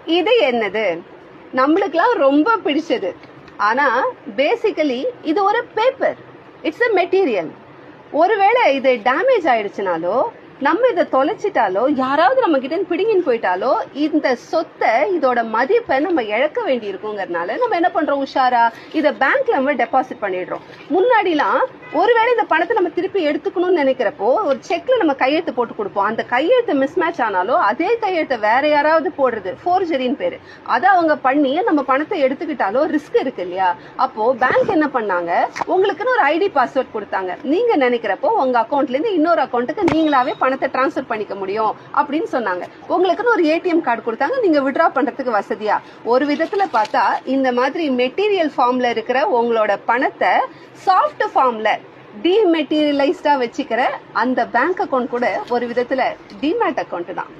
இது என்னது? நம்மளுக்குலாம் ரொம்ப பிடிச்சது. ஆனா பேசிக்கலி இது ஒரு பேப்பர். It's a material. ஒருவேளை இது டேமேஜ் ஆயிடுச்சுனாலோ, நம்ம இதை தொலைச்சிட்டாலோ, யாராவது நம்ம கிட்ட பிடிங்கின்னு போயிட்டாலோ, இந்த சொத்தை, இதோட மதிப்பை நம்ம இழக்க வேண்டி இருக்குங்கிறதுனால நம்ம என்ன பண்றோம்? உஷாரா இதை பேங்க்ல நம்ம டெபாசிட் பண்ணிடுறோம். முன்னாடிலாம் ஒருவேளை இந்த பணத்தை நம்ம திருப்பி எடுத்துக்கணும்னு நினைக்கிறப்போ ஒரு செக்ல நம்ம கையெழுத்து போட்டு கொடுப்போம். அந்த கையெழுத்து மிஸ் மேட்ச் ஆனாலும் அதே கையெழுத்தை வேற யாராவது போடுறது, ஃபோர்ஜரின்னு பேரு, அதை அவங்க பண்ணி நம்ம பணத்தை எடுத்துக்கிட்டாலும் ரிஸ்க் இருக்கு இல்லையா? அப்போ பேங்க் என்ன பண்ணாங்க, உங்களுக்குன்னு ஒரு ஐடி பாஸ்வேர்ட் கொடுத்தாங்க. நீங்க நினைக்கிறப்போ உங்க அக்கௌண்ட்ல இருந்து இன்னொரு அக்கௌண்ட்டுக்கு நீங்களாவே பணத்தை டிரான்ஸ்ஃபர் பண்ணிக்க முடியும் அப்படின்னு சொன்னாங்க. உங்களுக்குன்னு ஒரு ஏடிஎம் கார்டு கொடுத்தாங்க, நீங்க வித்ட்ரா பண்றதுக்கு வசதியா. ஒரு விதத்துல பார்த்தா இந்த மாதிரி மெட்டீரியல் ஃபார்ம்ல இருக்கிற உங்களோட பணத்தை சாஃப்ட் ஃபார்ம்ல டிமெட்டீரியலைஸ்டா வச்சுக்கிற அந்த பேங்க் அக்கௌண்ட் கூட ஒரு விதத்துல டிமேட் அக்கௌண்ட் தான்.